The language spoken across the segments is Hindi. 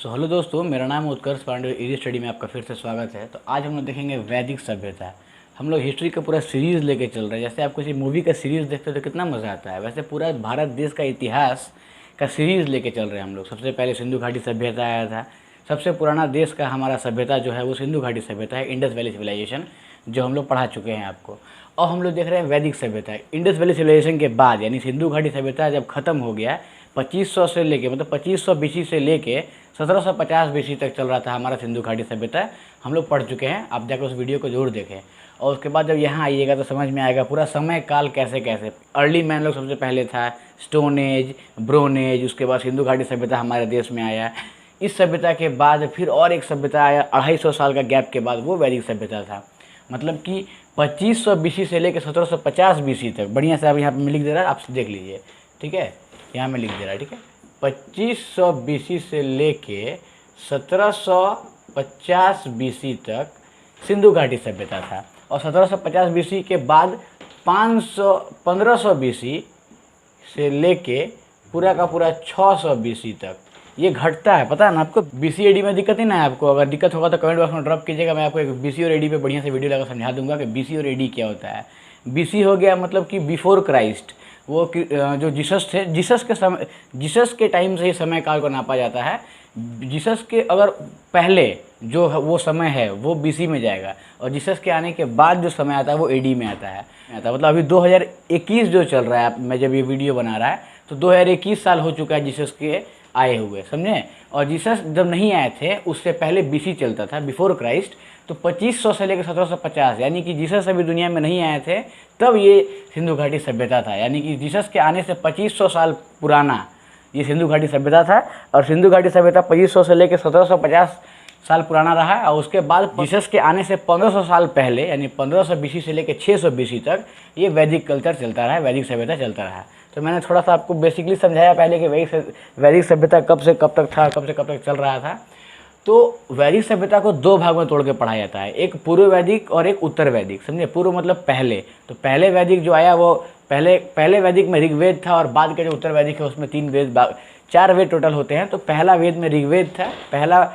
हेलो दोस्तों, मेरा नाम उत्कर्ष पांडे। इजी स्टडी में आपका फिर से स्वागत है। तो आज हम लोग देखेंगे वैदिक सभ्यता। हम लोग हिस्ट्री का पूरा सीरीज़ लेके चल रहे हैं। जैसे आप किसी मूवी का सीरीज़ देखते हो तो कितना मज़ा आता है, वैसे पूरा भारत देश का इतिहास का सीरीज़ लेके चल रहे हैं हम लोग। सबसे पहले सिंधु घाटी सभ्यता आया था। सबसे पुराना देश का हमारा सभ्यता जो है वो सिंधु घाटी सभ्यता है, इंडस वैली सिविलाइजेशन, जो हम लोग पढ़ा चुके हैं आपको। और हम लोग देख रहे हैं वैदिक सभ्यता। इंडस वैली सिविलाइजेशन के बाद यानी सिंधु घाटी सभ्यता जब खत्म हो गया 2500 से लेके, मतलब 2500 बीसी से लेके 1750 बीसी तक चल रहा था हमारा सिंधु घाटी सभ्यता। हम लोग पढ़ चुके हैं, आप जाकर उस वीडियो को जरूर देखें। और उसके बाद जब यहाँ आइएगा तो समझ में आएगा पूरा समय काल कैसे कैसे। अर्ली मैन लोग सबसे पहले था, स्टोन एज, ब्रोन एज, उसके बाद सिंधु घाटी सभ्यता हमारे देश में आया। इस सभ्यता के बाद फिर और एक सभ्यता आया 250 साल का गैप के बाद, वो वैदिक सभ्यता था। मतलब कि 2500 बीसी से लेकर 1750 बीसी तक। बढ़िया से आप यहाँ पे लिख दे रहा है, आप देख लीजिए, ठीक है। यहाँ में लिख दे रहा है, ठीक है। 2500 बीसी से लेके 1750 बीसी तक सिंधु घाटी सभ्यता था। और 1750 बीसी के बाद 1500 बीसी से लेके पूरा का पूरा 600 बीसी तक ये घटता है। पता है ना आपको, बीसी एडी में दिक्कत ही ना है आपको। अगर दिक्कत होगा तो कमेंट बॉक्स में ड्रॉप कीजिएगा, मैं आपको एक बीसी और एडी पे बढ़िया से वीडियो लगा समझा दूंगा कि बीसी और एडी क्या होता है। बीसी हो गया मतलब कि बिफोर क्राइस्ट, वो जो जीसस थे, जीसस के टाइम से ही समय काल को नापा जाता है। जीसस के अगर पहले जो वो समय है वो बीसी में जाएगा, और जीसस के आने के बाद जो समय आता है वो एडी में आता है। मतलब अभी 2021 जो चल रहा है, मैं जब ये वीडियो बना रहा है तो 2021 साल हो चुका है जीसस के आए हुए, समझे। और जीसस जब नहीं आए थे उससे पहले बीसी चलता था, बिफोर क्राइस्ट। तो 2500 से लेकर 1750, यानी कि जीसस अभी दुनिया में नहीं आए थे तब ये सिंधु घाटी सभ्यता था। यानी कि जीसस के आने से 2500 साल पुराना ये सिंधु घाटी सभ्यता था। और सिंधु घाटी सभ्यता 2500 से लेकर 1750 साल पुराना रहा है। और उसके बाद जीसस के आने से 1500 साल पहले, यानी 1500 बीसी से लेकर 600 बीसी तक ये वैदिक कल्चर चलता रहा, वैदिक सभ्यता चलता रहा। तो मैंने थोड़ा सा आपको बेसिकली समझाया पहले कि वैदिक सभ्यता कब से कब तक था, कब से कब तक चल रहा था। तो वैदिक सभ्यता को दो भाग में तोड़ के पढ़ाया जाता है, एक पूर्व वैदिक और एक उत्तर वैदिक, समझे। पूर्व मतलब पहले, तो पहले वैदिक जो आया वो पहले वैदिक में ऋग्वेद था, और बाद के जो उत्तर वैदिक है उसमें 3 वेद, 4 वेद टोटल होते हैं। तो पहला वेद में ऋग्वेद था, पहला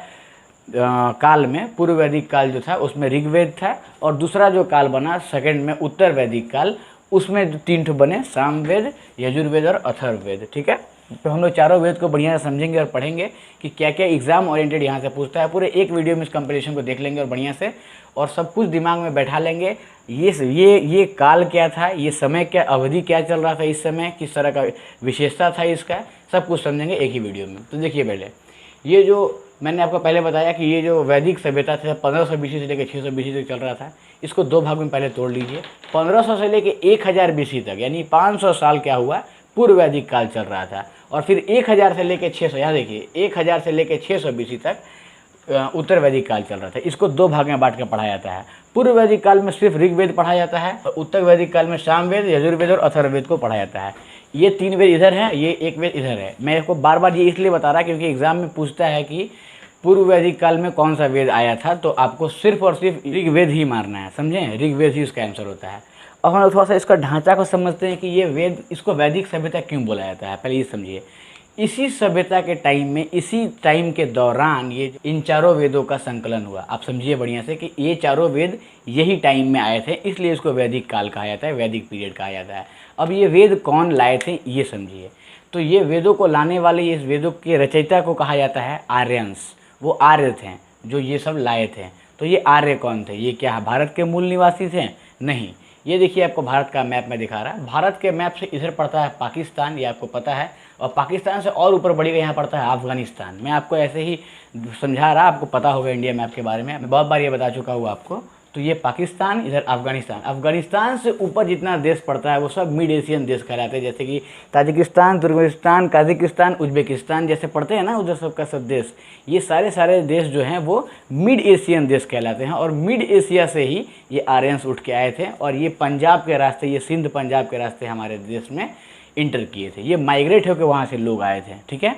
काल में पूर्व वैदिक काल जो था उसमें ऋग्वेद था। और दूसरा जो काल बना सेकंड में उत्तर वैदिक काल, उसमें 3 बने, सामवेद, यजुर्वेद और अथर्ववेद, ठीक है। तो हम लोग चारों वेद को बढ़िया से समझेंगे और पढ़ेंगे कि क्या क्या एग्जाम ओरिएंटेड यहाँ से पूछता है। पूरे एक वीडियो में इस कंपटीशन को देख लेंगे और बढ़िया से, और सब कुछ दिमाग में बैठा लेंगे। ये काल क्या था, ये समय क्या, अवधि क्या चल रहा था इस समय, किस तरह का विशेषता था इसका, सब कुछ समझेंगे एक ही वीडियो में। तो देखिए, पहले ये जो मैंने आपको पहले बताया कि ये जो वैदिक सभ्यता था 1500 बीसी से लेकर 600 बीसी तक चल रहा था, इसको दो भाग में पहले तोड़ लीजिए। 1500 से लेकर 1000 बीसी तक, यानी 500 साल क्या हुआ, पूर्व वैदिक काल चल रहा था। और फिर 1000 से लेकर 600, यहाँ देखिए 1000 से लेकर 600 बीसी तक उत्तर वैदिक काल चल रहा था। इसको दो भाग में बांट कर पढ़ाया जाता है। पूर्व वैदिक काल में सिर्फ ऋग्वेद पढ़ाया जाता है, और उत्तर वैदिक काल में सामवेद, यजुर्वेद और अथर्ववेद को पढ़ाया जाता है। ये 3 वेद इधर हैं, ये एक वेद इधर है। मैं इसको बार बार ये इसलिए बता रहा क्योंकि एग्जाम में पूछता है कि पूर्व वैदिक काल में कौन सा वेद आया था, तो आपको सिर्फ और सिर्फ ऋग्वेद ही मारना है, समझे। ऋग्वेद ही उसका आंसर होता है। और हम लोग थोड़ा सा इसका ढांचा को समझते हैं कि ये वेद, इसको वैदिक सभ्यता क्यों बोला जाता है, पहले ये समझिए। इसी सभ्यता के टाइम में, इसी टाइम के दौरान ये इन चारों वेदों का संकलन हुआ। आप समझिए बढ़िया से कि ये चारों वेद यही टाइम में आए थे, इसलिए इसको वैदिक काल कहा जाता है, वैदिक पीरियड कहा जाता है। अब ये वेद कौन लाए थे ये समझिए। तो ये वेदों को लाने वाले, इस वेदों के रचयिता को कहा जाता है आर्यंस। वो आर्य थे जो ये सब लाए थे। तो ये आर्य कौन थे, ये क्या भारत के मूल निवासी थे? नहीं। ये देखिए, आपको भारत का मैप में दिखा रहा है। भारत के मैप से इधर पड़ता है पाकिस्तान, ये आपको पता है। और पाकिस्तान से और ऊपर बढ़िएगा, यहाँ पड़ता है अफगानिस्तान। मैं आपको ऐसे ही समझा रहा, आपको पता होगा इंडिया मैप के बारे में, मैं बहुत बार ये बता चुका हूँ आपको। तो ये पाकिस्तान, इधर अफगानिस्तान। अफगानिस्तान से ऊपर जितना देश पड़ता है वो सब मिड एशियन देश कहलाते हैं, जैसे कि ताजिकिस्तान, तुर्कमेनिस्तान, काजाकिस्तान, उज्बेकिस्तान जैसे पड़ते हैं ना, उधर सब का सब देश। ये सारे देश जो हैं वो मिड एशियन देश कहलाते हैं। और मिड एशिया से ही ये आर्यंस उठ के आए थे, और ये पंजाब के रास्ते, ये सिंध पंजाब के रास्ते हमारे देश में इंटर किए थे। ये माइग्रेट होकर वहाँ से लोग आए थे, ठीक है।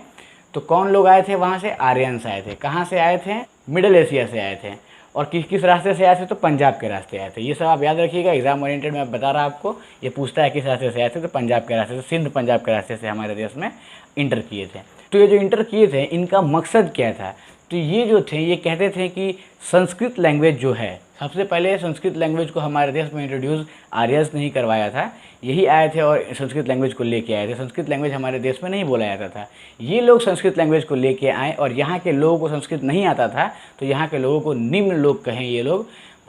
तो कौन लोग आए थे वहाँ से? आर्यंस आए थे। कहाँ से आए थे? मिडल एशिया से आए थे। और किस किस रास्ते से आए थे? तो पंजाब के रास्ते आए थे। ये सब आप याद रखिएगा, एग्जाम ओरिएंटेड में बता रहा आपको। ये पूछता है किस रास्ते से आए थे, तो पंजाब के रास्ते से, सिंध पंजाब के रास्ते से हमारे देश में इंटर किए थे। तो ये जो इंटर किए थे इनका मकसद क्या था? तो ये जो थे ये कहते थे कि संस्कृत लैंग्वेज जो है, सबसे पहले संस्कृत लैंग्वेज को हमारे देश में इंट्रोड्यूस आर्यंस ने ही करवाया था। यही आए थे और संस्कृत लैंग्वेज को लेके आए थे। संस्कृत लैंग्वेज हमारे देश में नहीं बोला जाता था। ये लोग संस्कृत लैंग्वेज को लेके आए और यहाँ के लोगों को संस्कृत नहीं आता था, तो यहाँ के लोगों को निम्न लोग कहें ये लोग,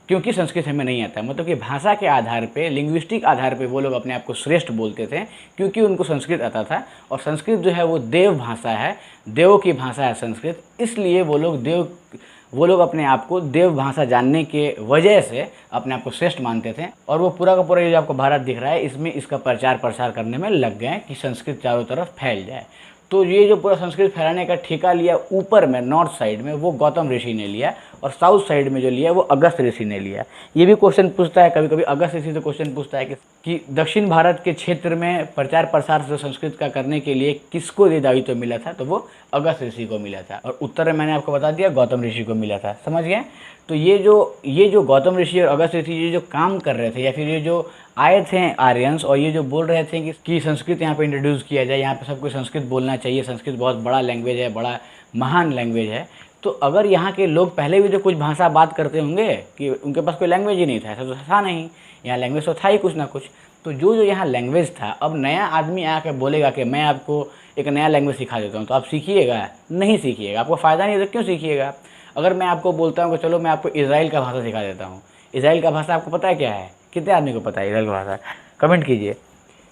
क्योंकि संस्कृत हमें नहीं आता। मतलब कि भाषा के आधार पे, लिंग्विस्टिक आधार पे वो लोग अपने आप को श्रेष्ठ बोलते थे, क्योंकि उनको संस्कृत आता था। और संस्कृत जो है वो देव भाषा है, देवों की भाषा है संस्कृत, इसलिए वो लोग अपने आप को देव भाषा जानने के वजह से अपने आप को श्रेष्ठ मानते थे। और वो पूरा का पूरा ये जो आपको भारत दिख रहा है, इसमें इसका प्रचार प्रसार करने में लग गए कि संस्कृत चारों तरफ फैल जाए। तो ये जो पूरा संस्कृत फैलाने का ठेका लिया ऊपर में, नॉर्थ साइड में, वो गौतम ऋषि ने लिया, और साउथ साइड में जो लिया वो अगस्त ऋषि ने लिया। ये भी क्वेश्चन पूछता है कभी कभी, अगस्त ऋषि से क्वेश्चन पूछता है कि दक्षिण भारत के क्षेत्र में प्रचार प्रसार से संस्कृत का करने के लिए किसको ये दायित्व मिला था? तो वो अगस्त ऋषि को मिला था। और उत्तर में मैंने आपको बता दिया गौतम ऋषि को मिला था। समझ गए? तो ये जो गौतम ऋषि और अगस्त ऋषि ये जो काम कर रहे थे, या फिर ये जो आए थे आर्यंस, और ये जो बोल रहे थे कि संस्कृत यहाँ पे इंट्रोड्यूस किया जाए, यहाँ पे सबको संस्कृत बोलना चाहिए, संस्कृत बहुत बड़ा लैंग्वेज है, बड़ा महान लैंग्वेज है। तो अगर यहाँ के लोग पहले भी तो कुछ भाषा बात करते होंगे कि उनके पास कोई लैंग्वेज ही नहीं था, ऐसा तो था नहीं, यहाँ लैंग्वेज तो था ही कुछ ना कुछ। तो जो यहाँ लैंग्वेज था, अब नया आदमी आकर बोलेगा कि मैं आपको एक नया लैंग्वेज सिखा देता हूँ, तो आप सीखिएगा? नहीं सीखिएगा, आपको फ़ायदा नहीं है तो क्यों सीखिएगा? अगर मैं आपको बोलता हूँ कि चलो मैं आपको इजराइल का भाषा सिखा देता हूँ, इजराइल का भाषा आपको पता है क्या है? कितने आदमी को पता है इजराइल का भाषा? कमेंट कीजिए।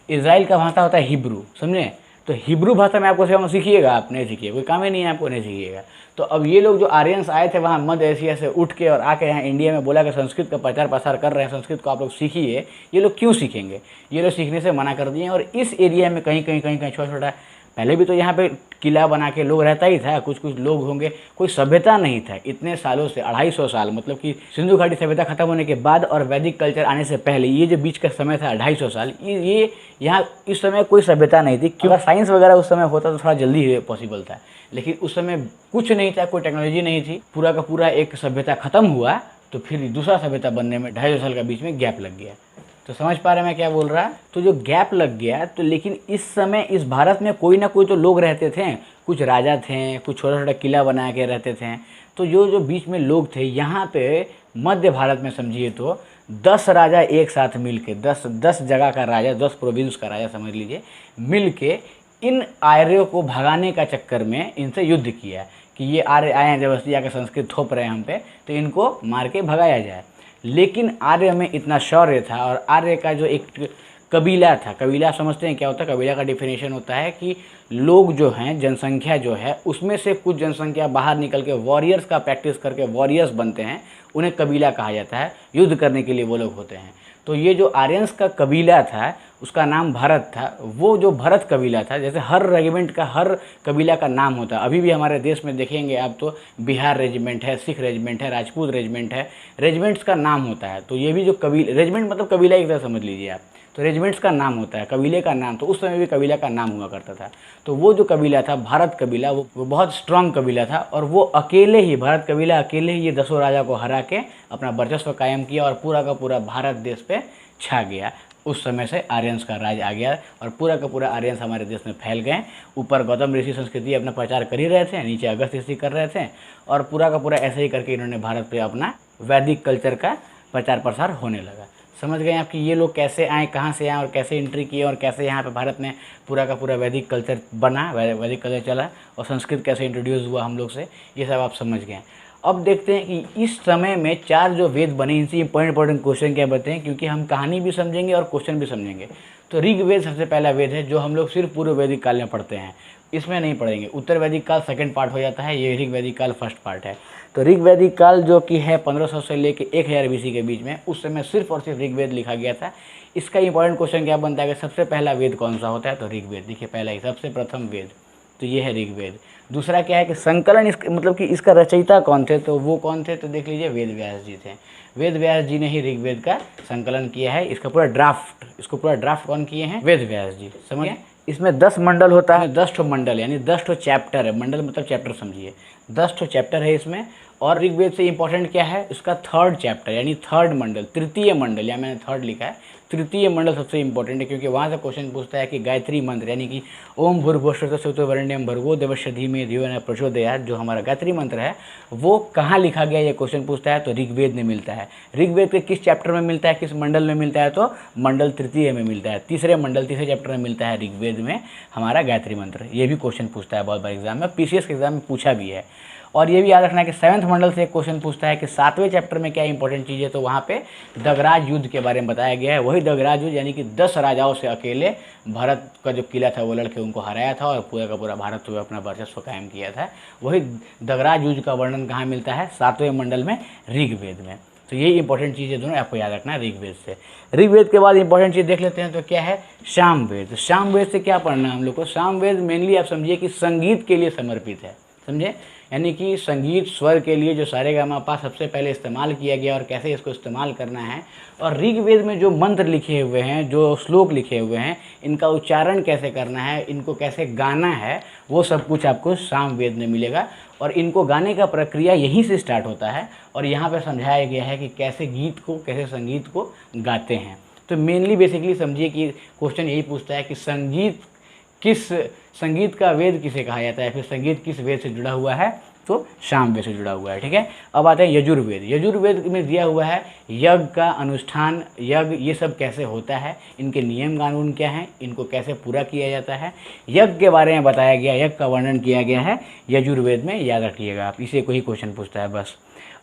इजराइल का भाषा होता है हिब्रू, समझे? तो हिब्रू भाषा में आपको सिखाऊंगा, सीखिएगा? आप नहीं सीखिए, कोई काम ही नहीं है आपको, नहीं सीखिएगा। तो अब ये लोग जो आर्यंस आए थे वहाँ मध्य एशिया से उठ के और आके यहाँ इंडिया में बोला कि संस्कृत का प्रचार प्रसार कर रहे हैं, संस्कृत को आप लोग सीखिए, ये लोग क्यों सीखेंगे? ये लोग सीखने से मना कर दिए। और इस एरिया में कहीं छोटा छोटा, पहले भी तो यहाँ पे किला बना के लोग रहता ही था, कुछ लोग होंगे, कोई सभ्यता नहीं था इतने सालों से, 250 साल, मतलब कि सिंधु घाटी सभ्यता खत्म होने के बाद और वैदिक कल्चर आने से पहले ये जो बीच का समय था 250 साल, ये यहाँ इस समय कोई सभ्यता नहीं थी। क्योंकि साइंस वगैरह उस समय होता तो थोड़ा जल्दी पॉसिबल था, लेकिन उस समय कुछ नहीं था, कोई टेक्नोलॉजी नहीं थी। पूरा का पूरा एक सभ्यता खत्म हुआ तो फिर दूसरा सभ्यता बनने में 250 साल का बीच में गैप लग गया। तो समझ पा रहे हैं मैं क्या बोल रहा? तो जो गैप लग गया, तो लेकिन इस समय इस भारत में कोई ना कोई तो लोग रहते थे, कुछ राजा थे, कुछ छोटा छोटा किला बना के रहते थे। तो जो बीच में लोग थे यहाँ पे मध्य भारत में, समझिए तो 10 राजा एक साथ मिल के, 10 जगह का राजा, 10 प्रोविंस का राजा समझ लीजिए, मिल के इन आर्यों को भगाने का चक्कर में इनसे युद्ध किया कि ये आर्य आए हैं जबरदस्ती आके संस्कृत थोप रहे हैं हम पे, तो इनको मार के भगाया जाए। लेकिन आर्य में इतना शौर्य था, और आर्य का जो एक कबीला था, कबीला समझते हैं क्या होता है? कबीला का डिफिनेशन होता है कि लोग जो हैं, जनसंख्या जो है, उसमें से कुछ जनसंख्या बाहर निकल के वॉरियर्स का प्रैक्टिस करके वॉरियर्स बनते हैं, उन्हें कबीला कहा जाता है। युद्ध करने के लिए वो लोग होते हैं। तो ये जो आर्यंस का कबीला था उसका नाम भरत था। वो जो भरत कबीला था, जैसे हर रेजिमेंट का, हर कबीला का नाम होता है। अभी भी हमारे देश में देखेंगे आप तो बिहार रेजिमेंट है, सिख रेजिमेंट है, राजपूत रेजिमेंट है, रेजिमेंट्स का नाम होता है। तो ये भी जो कबीला, रेजिमेंट मतलब कबीला एक तरह समझ लीजिए आप, तो रेजिमेंट्स का नाम होता है, कबीले का नाम। तो उस समय भी कबीला का नाम हुआ करता था। तो वो जो कबीला था भारत कबीला, वो बहुत स्ट्रांग कबीला था, और वो अकेले ही, भारत कबीला अकेले ही ये 10 राजा को हरा के अपना वर्चस्व कायम किया और पूरा का पूरा भारत देश पे छा गया। उस समय से आर्यंस का राज आ गया और पूरा का पूरा आर्यंस हमारे देश में फैल गए। ऊपर गौतम ऋषि संस्कृति अपना प्रचार कर ही रहे थे, नीचे अगस्त ऋषि कर रहे थे, और पूरा का पूरा ऐसे ही करके इन्होंने भारत पे अपना वैदिक कल्चर का प्रचार प्रसार होने लगा। समझ गए आप कि ये लोग कैसे आए, कहाँ से आए और कैसे एंट्री किए और कैसे यहाँ पे भारत में पूरा का पूरा वैदिक कल्चर बना, वैदिक कल्चर चला, और संस्कृत कैसे इंट्रोड्यूस हुआ हम लोग से, ये सब आप समझ गए। अब देखते हैं कि इस समय में 4 जो वेद बने, इनसे इंपॉर्टेंट क्वेश्चन क्या बनते हैं, क्योंकि हम कहानी भी समझेंगे और क्वेश्चन भी समझेंगे। तो ऋग्वेद सबसे पहला वेद है जो हम लोग सिर्फ पूर्व वैदिक काल में पढ़ते हैं, इसमें नहीं पढ़ेंगे। उत्तर वैदिक काल सेकंड पार्ट हो जाता है, ये ऋग्वैदिक काल फर्स्ट पार्ट है। तो ऋग्वैदिक काल जो कि है 1500 से लेके 1000 BC के बीच में, उस समय सिर्फ और सिर्फ ऋग्वेद लिखा गया था। इसका इंपॉर्टेंट क्वेश्चन क्या बनता है कि सबसे पहला वेद कौन सा होता है? तो ऋग्वेद। देखिए पहला ही, सबसे प्रथम वेद तो ये है ऋग्वेद। दूसरा क्या है कि संकलन, मतलब कि इसका रचयिता कौन थे? तो वो कौन थे? तो देख लीजिए वेद व्यास जी थे। वेद व्यास जी ने ही ऋग्वेद का संकलन किया है। इसका पूरा ड्राफ्ट, इसको पूरा ड्राफ्ट कौन किए हैं? वेद व्यास जी। समझिए इसमें 10 मंडल होता है, 10 ठो मंडल यानी 10 ठो चैप्टर है। मंडल मतलब चैप्टर समझिए, 10 ठो चैप्टर है इसमें। और ऋग्वेद से इंपॉर्टेंट क्या है, उसका थर्ड चैप्टर यानी थर्ड मंडल, तृतीय मंडल, या मैंने थर्ड लिखा है, तृतीय मंडल सबसे इंपॉर्टेंट है, क्योंकि वहाँ से क्वेश्चन पूछता है कि गायत्री मंत्र यानी कि ओम भूर्भुवस्सुतोवरेण्यं भर्गो देवस्य धीमहि धियो न प्रचोदयात्, जो हमारा गायत्री मंत्र है वो कहाँ लिखा गया, ये क्वेश्चन पूछता है तो ऋग्वेद में मिलता है। ऋग्वेद के किस चैप्टर में मिलता है, किस मंडल में मिलता है, तो मंडल तृतीय में मिलता है, तीसरे मंडल तीसरे चैप्टर में मिलता है ऋग्वेद में हमारा गायत्री मंत्र। ये भी क्वेश्चन पूछता है बहुत बार एग्जाम में, पीसीएस के एग्जाम में पूछा भी है। और ये भी याद रखना है कि 7वें मंडल से एक क्वेश्चन पूछता है कि 7वें चैप्टर में क्या इंपॉर्टेंट चीज़ है, तो वहाँ पे दगराज युद्ध के बारे में बताया गया है। वही दगराज युद्ध यानी कि 10 राजाओं से अकेले भारत का जो किला था वो लड़के उनको हराया था और पूरा का पूरा भारत पे अपना वर्चस्व कायम किया था। वही दगराज युद्ध का वर्णन कहाँ मिलता है, 7वें मंडल में, ऋग्वेद में। तो ये इंपॉर्टेंट चीज़ें दोनों आपको याद रखना है ऋग्वेद से। ऋग्वेद के बाद इंपॉर्टेंट चीज़ देख लेते हैं तो क्या है, सामवेद। सामवेद से क्या पढ़ना है हम लोग को, सामवेद मेनली आप समझिए कि संगीत के लिए समर्पित है, समझे, यानी कि संगीत स्वर के लिए जो सारेगामापा सबसे पहले इस्तेमाल किया गया और कैसे इसको इस्तेमाल करना है, और ऋग्वेद में जो मंत्र लिखे हुए हैं, जो श्लोक लिखे हुए हैं, इनका उच्चारण कैसे करना है, इनको कैसे गाना है, वो सब कुछ आपको सामवेद में मिलेगा। और इनको गाने का प्रक्रिया यहीं से स्टार्ट होता है और यहाँ पर समझाया गया है कि कैसे गीत को, कैसे संगीत को गाते हैं। तो मेनली बेसिकली समझिए कि क्वेश्चन यही पूछता है कि संगीत का वेद किसे कहा जाता है, फिर संगीत किस वेद से जुड़ा हुआ है, तो सामवेद से जुड़ा हुआ है, ठीक है। अब आते हैं यजुर्वेद। यजुर्वेद में दिया हुआ है यज्ञ का अनुष्ठान, यज्ञ ये सब कैसे होता है, इनके नियम कानून क्या हैं, इनको कैसे पूरा किया जाता है, यज्ञ के बारे में बताया गया, यज्ञ का वर्णन किया गया है यजुर्वेद में, याद रखिएगा आप, इसे कोई क्वेश्चन पूछता है बस।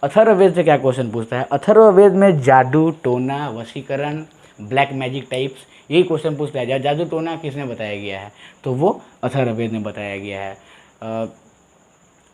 अथर्ववेद से क्या क्वेश्चन पूछता है, अथर्ववेद में जादू टोना वशीकरण ब्लैक मैजिक टाइप्स यही क्वेश्चन पूछता है। जादू टोना किसने बताया गया है, तो वो अथर्ववेद में बताया गया है।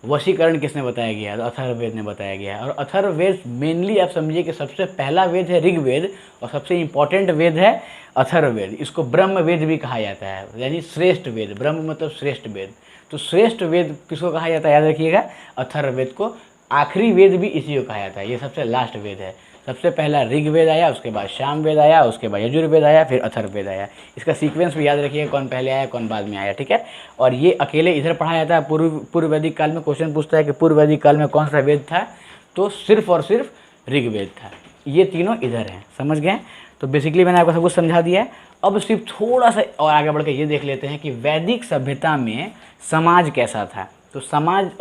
वशीकरण किसने बताया गया है, तो अथर्ववेद ने बताया गया है। और अथर्ववेद मेनली आप समझिए कि सबसे पहला वेद है ऋग्वेद और सबसे इम्पॉर्टेंट वेद है अथर्ववेद। इसको ब्रह्म वेद भी कहा जाता है, यानी श्रेष्ठ वेद, ब्रह्म मतलब श्रेष्ठ वेद। तो श्रेष्ठ वेद किसको कहा जाता है, याद रखिएगा, अथर्ववेद को। आखिरी वेद भी इसी को कहा जाता है, ये सबसे लास्ट वेद है। सबसे पहला ऋग्वेद आया, उसके बाद सामवेद आया, उसके बाद यजुर्वेद आया, फिर अथर्ववेद आया। इसका सीक्वेंस भी याद रखिए, कौन पहले आया कौन बाद में आया, ठीक है। और ये अकेले इधर पढ़ाया जाता है। पूर्व वैदिक काल में क्वेश्चन पूछता है कि पूर्व वैदिक काल में कौन सा वेद था, तो सिर्फ और सिर्फ ऋग्वेद था। ये तीनों इधर हैं, समझ गए। तो बेसिकली मैंने आपको सब कुछ समझा दिया है। अब सिर्फ थोड़ा सा और आगे बढ़ के ये देख लेते हैं कि वैदिक सभ्यता में समाज कैसा था। तो समाज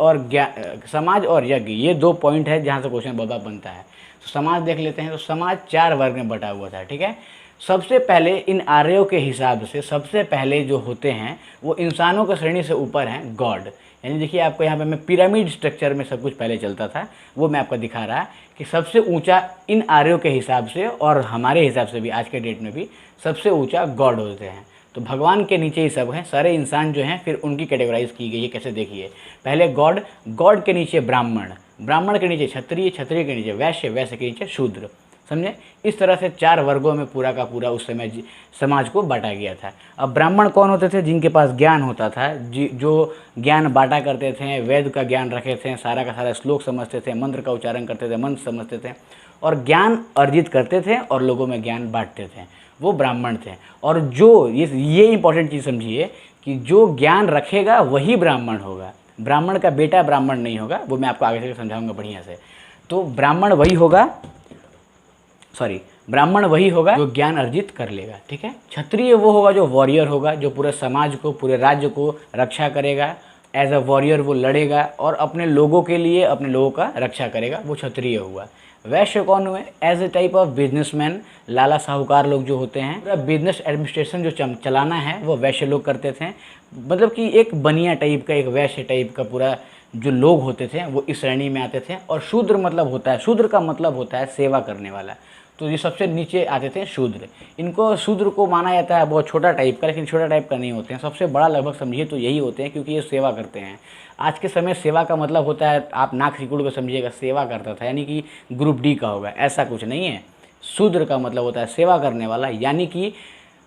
और यज्ञ ये 2 पॉइंट है जहाँ से क्वेश्चन बहुत बार बनता है। तो समाज देख लेते हैं। तो समाज 4 वर्ग में बटा हुआ था, ठीक है। सबसे पहले इन आर्यों के हिसाब से सबसे पहले जो होते हैं वो इंसानों की श्रेणी से ऊपर हैं गॉड। यानी देखिए आपको यहाँ पे मैं पिरामिड स्ट्रक्चर में सब कुछ पहले चलता था, वो मैं आपको दिखा रहा कि सबसे ऊंचा इन आर्यों के हिसाब से और हमारे हिसाब से भी आज के डेट में भी सबसे ऊंचा गॉड होते हैं। तो भगवान के नीचे ही सब हैं, सारे इंसान जो हैं, फिर उनकी कैटेगराइज की गई है। कैसे देखिए, पहले गॉड के नीचे ब्राह्मण के नीचे क्षत्रिय के नीचे वैश्य के नीचे शूद्र, समझे। इस तरह से 4 वर्गों में पूरा का पूरा उस समय समाज को बांटा गया था। अब ब्राह्मण कौन होते थे, जिनके पास ज्ञान होता था, जो ज्ञान बांटा करते थे, वेद का ज्ञान रखे थे, सारा का सारा श्लोक समझते थे, मंत्र का उच्चारण करते थे, मंत्र समझते थे और ज्ञान अर्जित करते थे और लोगों में ज्ञान बांटते थे, वो ब्राह्मण थे। और जो ये इंपॉर्टेंट चीज़ समझिए कि जो ज्ञान रखेगा वही ब्राह्मण होगा, ब्राह्मण का बेटा ब्राह्मण नहीं होगा। वो मैं आपको आगे से समझाऊंगा बढ़िया से। तो ब्राह्मण वही होगा जो ज्ञान अर्जित कर लेगा, ठीक है। क्षत्रिय वो होगा जो वॉरियर होगा, जो पूरे समाज को, पूरे राज्य को रक्षा करेगा। एज अ वॉरियर वो लड़ेगा और अपने लोगों के लिए, अपने लोगों का रक्षा करेगा, वो क्षत्रिय हुआ। वैश्य कौन हुए, as a type of businessman, लाला साहूकार लोग जो होते हैं, पूरा बिजनेस एडमिनिस्ट्रेशन जो चलाना है वो वैश्य लोग करते थे। मतलब कि एक बनिया टाइप का, एक वैश्य टाइप का पूरा जो लोग होते थे वो इस श्रेणी में आते थे। और शूद्र मतलब होता है, शूद्र का मतलब होता है सेवा करने वाला। तो ये सबसे नीचे आते थे शूद्र। इनको शूद्र को माना जाता है बहुत छोटा टाइप का, लेकिन छोटा टाइप का नहीं होते हैं, सबसे बड़ा लगभग समझिए तो यही होते हैं, क्योंकि ये सेवा करते हैं। आज के समय सेवा का मतलब होता है, आप नाक सिकुड़ को समझिएगा, सेवा करता था यानी कि ग्रुप डी का होगा, ऐसा कुछ नहीं है। शूद्र का मतलब होता है सेवा करने वाला, यानी कि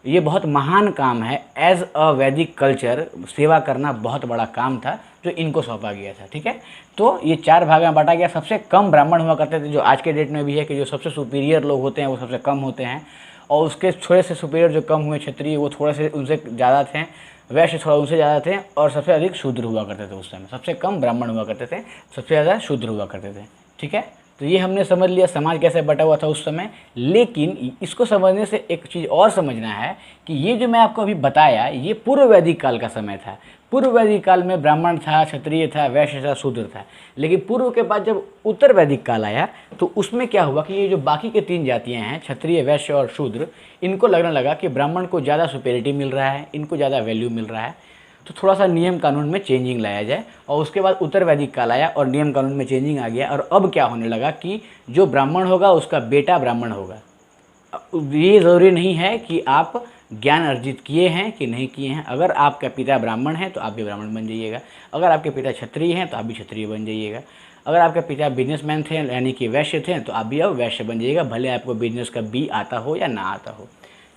ये बहुत महान काम है। एज अ वैदिक कल्चर सेवा करना बहुत बड़ा काम था जो इनको सौंपा गया था, ठीक है। तो ये 4 भाग में बांटा गया। सबसे कम ब्राह्मण हुआ करते थे, जो आज के डेट में भी है कि जो सबसे सुपीरियर लोग होते हैं वो सबसे कम होते हैं, और उसके थोड़े से सुपीरियर जो कम हुए क्षत्रिय वो थोड़े से उनसे ज़्यादा थे। वैश्य थोड़ा उनसे ज़्यादा थे और सबसे अधिक शूद्र हुआ करते थे उस समय। सबसे कम ब्राह्मण हुआ करते थे, सबसे ज़्यादा शूद्र हुआ करते थे। ठीक है, तो ये हमने समझ लिया समाज कैसे बटा हुआ था उस समय। लेकिन इसको समझने से एक चीज़ और समझना है कि ये जो मैं आपको अभी बताया ये पूर्व वैदिक काल का समय था। पूर्व वैदिक काल में ब्राह्मण था, क्षत्रिय था, वैश्य था, शूद्र था। लेकिन पूर्व के बाद जब उत्तर वैदिक काल आया तो उसमें क्या हुआ कि ये जो बाकी के 3 जातियाँ हैं, क्षत्रिय, वैश्य और शूद्र, इनको लगने लगा कि ब्राह्मण को ज़्यादा सुपेरिटी मिल रहा है, इनको ज़्यादा वैल्यू मिल रहा है, तो थोड़ा सा नियम कानून में चेंजिंग लाया जाए। और उसके बाद उत्तर वैदिक काल आया और नियम कानून में चेंजिंग आ गया। और अब क्या होने लगा कि जो ब्राह्मण होगा उसका बेटा ब्राह्मण होगा। ये ज़रूरी नहीं है कि आप ज्ञान अर्जित किए हैं कि नहीं किए हैं। अगर आपका पिता ब्राह्मण है तो आप भी ब्राह्मण बन जाइएगा, अगर आपके पिता क्षत्रिय हैं तो आप भी क्षत्रिय बन जाइएगा, अगर आपके पिता बिजनेसमैन थे यानी कि वैश्य थे तो आप भी अब वैश्य बन जाइएगा, भले आपको बिजनेस का बी आता हो या ना आता हो।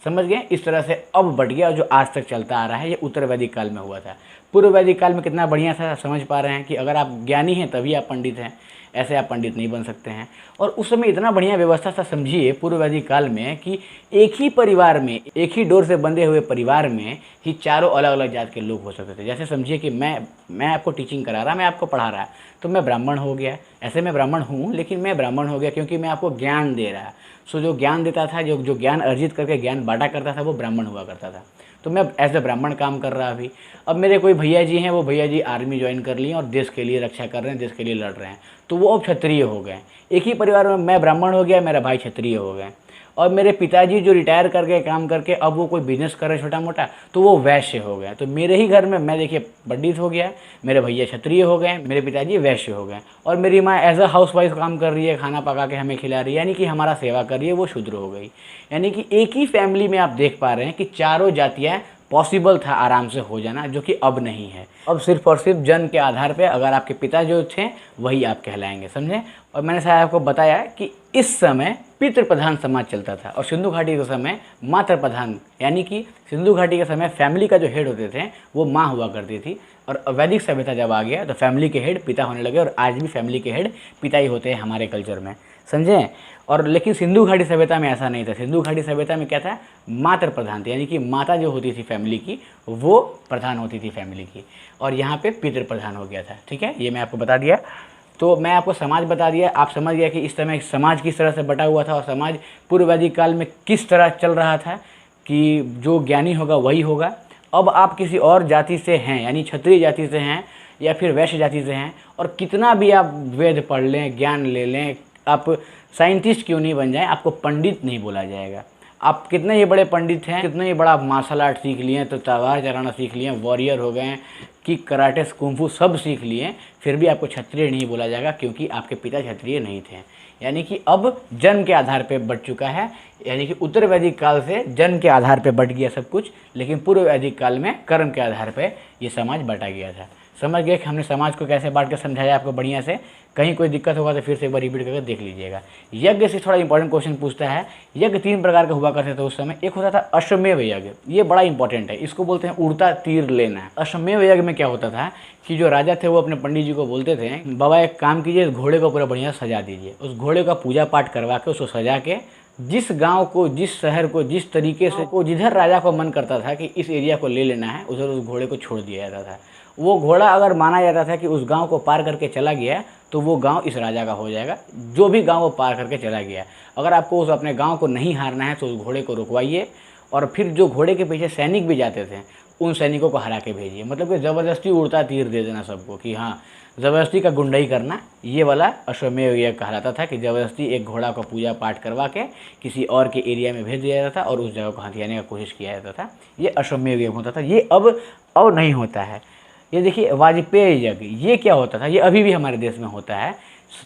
समझ गए? इस तरह से अब बढ़ गया, जो आज तक चलता आ रहा है ये उत्तर वैदिक काल में हुआ था। पूर्व वैदिक काल में कितना बढ़िया था, समझ पा रहे हैं कि अगर आप ज्ञानी हैं तभी आप पंडित हैं, ऐसे आप पंडित नहीं बन सकते हैं। और उस समय इतना बढ़िया व्यवस्था था, समझिए पूर्व वैदिक काल में, कि एक ही परिवार में, एक ही डोर से बंधे हुए परिवार में ही चारों अलग अलग जात के लोग हो सकते थे। जैसे समझिए कि मैं आपको टीचिंग करा रहा, मैं आपको पढ़ा रहा, तो मैं ब्राह्मण हो गया। ऐसे मैं ब्राह्मण हूँ लेकिन मैं ब्राह्मण हो गया क्योंकि मैं आपको ज्ञान दे रहा। सो जो ज्ञान देता था, जो ज्ञान अर्जित करके ज्ञान बांटा करता था, वो ब्राह्मण हुआ करता था। तो मैं एज ए ब्राह्मण काम कर रहा अभी। अब मेरे कोई भैया जी हैं, वो भैया जी आर्मी ज्वाइन कर लिए और देश के लिए रक्षा कर रहे हैं, देश के लिए लड़ रहे हैं, तो वो अब क्षत्रिय हो गए। एक ही परिवार में मैं ब्राह्मण हो गया, मेरा भाई क्षत्रिय हो गए। और मेरे पिताजी जो रिटायर करके काम करके अब वो कोई बिजनेस कर रहे छोटा मोटा, तो वो वैश्य हो गए। तो मेरे ही घर में मैं देखिए पंडित हो गया, मेरे भैया क्षत्रिय हो गए, मेरे पिताजी वैश्य हो गए, और मेरी माँ एज अ हाउस वाइफ काम कर रही है, खाना पका के हमें खिला रही है, यानी कि हमारा सेवा कर रही है, वो शूद्र हो गई। यानी कि एक ही फैमिली में आप देख पा रहे हैं कि चारों जातियाँ पॉसिबल था आराम से हो जाना, जो कि अब नहीं है। अब सिर्फ और सिर्फ जन्म के आधार पे अगर आपके पिता जो थे वही आप कहलाएंगे, समझे? और मैंने शायद आपको बताया कि इस समय पितृ प्रधान समाज चलता था और सिंधु घाटी के समय मातृ प्रधान, यानी कि सिंधु घाटी के समय फैमिली का जो हेड होते थे वो माँ हुआ करती थी। और वैदिक सभ्यता जब आ गया तो फैमिली के हेड पिता होने लगे, और आज भी फैमिली के हेड पिता ही होते हैं हमारे कल्चर में, समझे? और लेकिन सिंधु घाटी सभ्यता में ऐसा नहीं था। सिंधु घाटी सभ्यता में क्या था, मातृ प्रधान थी, यानी कि माता जो होती थी फैमिली की वो प्रधान होती थी फैमिली की, और यहाँ पे पितृ प्रधान हो गया था। ठीक है, ये मैं आपको बता दिया। तो मैं आपको समाज बता दिया, आप समझ गया कि इस समय समाज किस तरह से बटा हुआ था और समाज पूर्व वैदिक काल में किस तरह चल रहा था कि जो ज्ञानी होगा वही होगा। अब आप किसी और जाति से हैं, यानी क्षत्रिय जाति से हैं या फिर वैश्य जाति से हैं, और कितना भी आप वेद पढ़ लें, ज्ञान ले लें, आप साइंटिस्ट क्यों नहीं बन जाएं, आपको पंडित नहीं बोला जाएगा। आप कितने ही बड़े पंडित हैं, कितने ही बड़ा मार्शल आर्ट सीख लिए, तो तलवार चलाना सीख लिए, वॉरियर हो गए, किक, कराटे, कुंफू सब सीख लिए, फिर भी आपको क्षत्रिय नहीं बोला जाएगा क्योंकि आपके पिता क्षत्रिय नहीं थे। यानी कि अब जन्म के आधार पे बढ़ चुका है, यानी कि उत्तर वैदिक काल से जन्म के आधार पे बढ़ गया सब कुछ, लेकिन पूर्व वैदिक काल में कर्म के आधार पे ये समाज बांटा गया था। समझ गए कि हमने समाज को कैसे बांट कर समझाया आपको बढ़िया से। कहीं कोई दिक्कत होगा तो फिर से एक बार रिपीट करके देख लीजिएगा। यज्ञ से थोड़ा इंपॉर्टेंट क्वेश्चन पूछता है। यज्ञ 3 प्रकार का हुआ करते थे उस समय। एक होता था अश्वमेव यज्ञ, ये बड़ा इंपॉर्टेंट है, इसको बोलते हैं उड़ता तीर लेना। अश्वमेव यज्ञ में क्या होता था कि जो राजा थे वो अपने पंडित जी को बोलते थे, बाबा एक काम कीजिए, इस घोड़े को पूरा बढ़िया सजा दीजिए। उस घोड़े का पूजा पाठ करवा के उसको सजा के जिस गांव को, जिस शहर को, जिस तरीके से को जिधर राजा को मन करता था कि इस एरिया को ले लेना है, उधर उस घोड़े को छोड़ दिया जाता था। वो घोड़ा अगर माना जाता था कि उस गांव को पार करके चला गया तो वो गांव इस राजा का हो जाएगा, जो भी गांव वो पार करके चला गया। अगर आपको उस अपने गांव को नहीं हारना है तो उस घोड़े को रुकवाइए, और फिर जो घोड़े के पीछे सैनिक भी जाते थे उन सैनिकों को हरा के भेजिए। मतलब कि ज़बरदस्ती उड़ता तीर दे देना सबको, कि हाँ ज़बरदस्ती का गुंडाई करना, ये वाला अश्वमेव यज्ञ कहलाता था। कि ज़बरदस्ती एक घोड़ा का पूजा पाठ करवा के किसी और के एरिया में भेज दिया जाता था और उस जगह को हथियाने का कोशिश किया जाता था। ये अश्वमेव यज्ञ होता था। ये अब नहीं होता है। ये देखिए वाजपेयी यज्ञ, ये क्या होता था, ये अभी भी हमारे देश में होता है।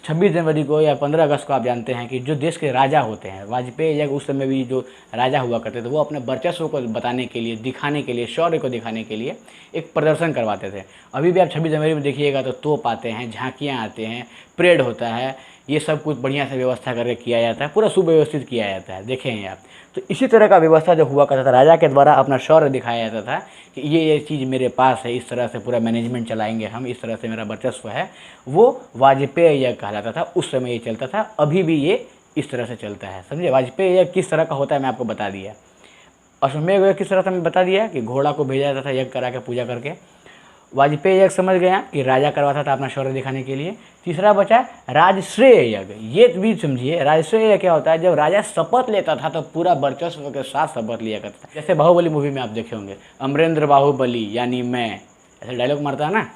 26 जनवरी को या 15 अगस्त को आप जानते हैं कि जो देश के राजा होते हैं, वाजपेयी यज्ञ उस समय भी जो राजा हुआ करते थे वो अपने वर्चस्व को बताने के लिए, दिखाने के लिए, शौर्य को दिखाने के लिए एक प्रदर्शन करवाते थे। अभी भी आप 26 जनवरी में देखिएगा तो तोप आते हैं, झांकियाँ आते हैं, परेड होता है, ये सब कुछ बढ़िया से व्यवस्था करके किया जाता है, पूरा सुव्यवस्थित किया जाता है, देखेंगे आप। तो इसी तरह का व्यवस्था जो हुआ करता था, राजा के द्वारा अपना शौर्य दिखाया जाता था कि ये चीज़ मेरे पास है, इस तरह से पूरा मैनेजमेंट चलाएंगे हम, इस तरह से मेरा वर्चस्व है, वो वाजपेयी यज्ञ कहलाता था। उस समय ये चलता था, अभी भी ये इस तरह से चलता है, समझे? वाजपेयी यज्ञ किस तरह का होता है मैं आपको बता दिया। अश्वमेध यज्ञ किस तरह से हमें बता दिया कि घोड़ा को भेजा जाता था यज्ञ करा के पूजा करके। वाजपेयी यज्ञ समझ गए आप कि राजा करवाता था अपना शौर्य दिखाने के लिए। तीसरा बचा राजश्रेय यज्ञ, ये भी समझिए। राजश्रेय यज्ञ क्या होता है, जब राजा शपथ लेता था तो पूरा वर्चस्व के साथ शपथ लिया करता था। जैसे बाहुबली मूवी में आप देखे होंगे, अमरेंद्र बाहुबली यानी मैं, ऐसे डायलॉग मारता है ना,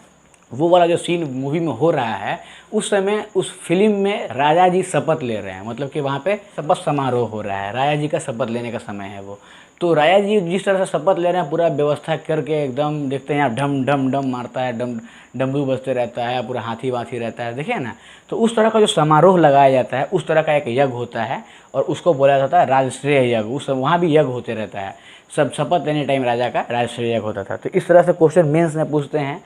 वो वाला जो सीन मूवी में हो रहा है, उस समय उस फिल्म में राजा जी शपथ ले रहे हैं, मतलब कि वहाँ पे शपथ समारोह हो रहा है, राजा जी का शपथ लेने का समय है वो। तो राजा जी जिस तरह से शपथ ले रहे हैं, पूरा व्यवस्था करके एकदम देखते हैं आप, ढम ढम ढम मारता है, डमरू बजते रहता है, पूरा हाथी वाथी रहता है, देखिए ना। तो उस तरह का जो समारोह लगाया जाता है, उस तरह का एक यज्ञ होता है और उसको बोला जाता है राजश्रेय यज्ञ। उस वहाँ भी यज्ञ होते रहता है, सब शपथ लेने टाइम राजा का राजश्रेय यज्ञ होता था। तो इस तरह से क्वेश्चन मेंस में पूछते हैं,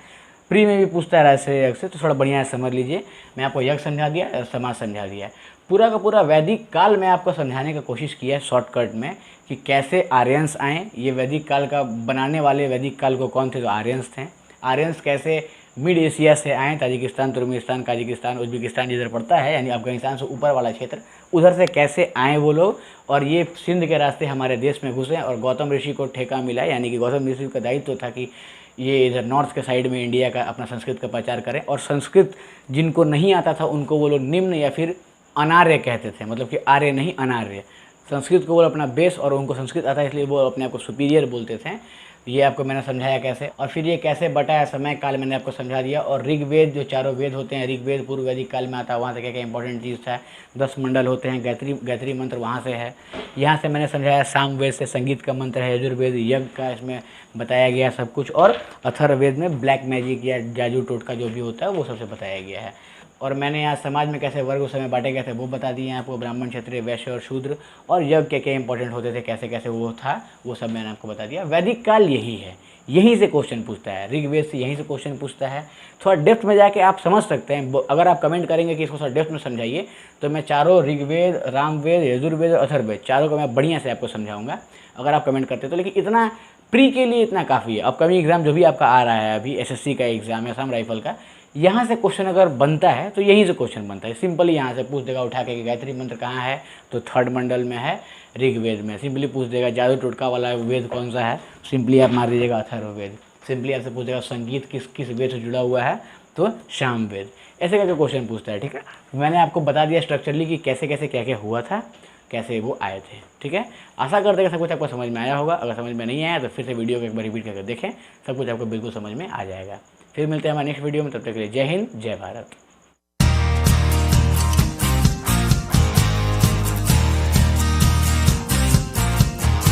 प्री में भी पूछता है राजश्रेय यज्ञ से, तो थोड़ा बढ़िया समझ लीजिए। मैं आपको यज्ञ समझा दिया और समाज समझा दिया, पूरा का पूरा वैदिक काल में आपको समझाने की कोशिश की है शॉर्टकट में कि कैसे आर्यंस आए। ये वैदिक काल का बनाने वाले वैदिक काल को कौन थे, जो आर्यंस थे। आर्यंस कैसे मिड एशिया से आए, ताजिकिस्तान, तुर्कमेनिस्तान, काजिकिस्तान, उज्बेकिस्तान जिधर पड़ता है, यानी अफगानिस्तान से ऊपर वाला क्षेत्र, उधर से कैसे आए वो लोग, और ये सिंध के रास्ते हमारे देश में घुसे और गौतम ऋषि को ठेका मिला, यानी कि गौतम ऋषि का दायित्व था कि ये इधर नॉर्थ के साइड में इंडिया का अपना संस्कृत का प्रचार करें। और संस्कृत जिनको नहीं आता था उनको वो लोग निम्न या फिर अनार्य कहते थे, मतलब कि आर्य नहीं अनार्य। संस्कृत को वो अपना बेस और उनको संस्कृत आता है इसलिए वो अपने आप को सुपीरियर बोलते थे। ये आपको मैंने समझाया कैसे, और फिर ये कैसे बटा है समय काल मैंने आपको समझा दिया। और ऋग्वेद जो चारों वेद होते हैं, ऋग्वेद पूर्व वैदिक काल में आता है, वहाँ से क्या क्या इंपॉर्टेंट चीज़ था। 10 मंडल होते हैं, गायत्री मंत्र वहाँ से है। यहाँ से मैंने समझाया सामवेद से संगीत का मंत्र है, यजुर्वेद यज्ञ का इसमें बताया गया सब कुछ, और अथर्ववेद में ब्लैक मैजिक या जादू टोटका जो भी होता है वो सबसे बताया गया है। और मैंने यहाँ समाज में कैसे वर्ग उस समय बांटे गए थे वो बता दिए हैं आपको, ब्राह्मण, क्षत्रिय, वैश्य और शूद्र, और यज्ञ के क्या इंपॉर्टेंट होते थे, कैसे कैसे वो था, वो सब मैंने आपको बता दिया। वैदिक काल यही है, यहीं से क्वेश्चन पूछता है, ऋग्वेद से यहीं से क्वेश्चन पूछता है। थोड़ा डेप्थ में जाके आप समझ सकते हैं। अगर आप कमेंट करेंगे कि इसको थोड़ा डेप्थ में समझाइए, तो मैं चारों ऋग्वेद, रामवेद, यजुर्वेद और अथर्ववेद चारों को मैं बढ़िया से आपको समझाऊंगा अगर आप कमेंट करते तो। लेकिन इतना प्री के लिए इतना काफ़ी है। अपकमिंग एग्जाम जो भी आपका आ रहा है अभी, एसएससी का एग्जाम है, असम राइफल का, यहाँ से क्वेश्चन अगर बनता है तो यहीं से क्वेश्चन बनता है। सिंपली यहाँ से पूछ देगा उठा के कि गायत्री मंत्र कहाँ है, तो 3rd मंडल में है, ऋग्वेद में। सिंपली पूछ देगा जादू टोटका वाला वेद कौन सा है, सिंपली आप मार दीजिएगा अथर्ववेद। सिंपली आपसे पूछ देगा संगीत किस किस वेद से जुड़ा हुआ है, तो सामवेद। ऐसे करके क्वेश्चन पूछता है, ठीक है। मैंने आपको बता दिया स्ट्रक्चरली कि कैसे कैसे क्या क्या हुआ था, कैसे वो आए थे, ठीक है। आशा करते हैं सब कुछ आपको समझ में आया होगा। अगर समझ में नहीं आया तो फिर से वीडियो को एक बार रिपीट करके देखें, सब कुछ आपको बिल्कुल समझ में आ जाएगा। फिर मिलते हैं हमारे नेक्स्ट वीडियो में, तब तक के लिए जय हिंद, जय भारत।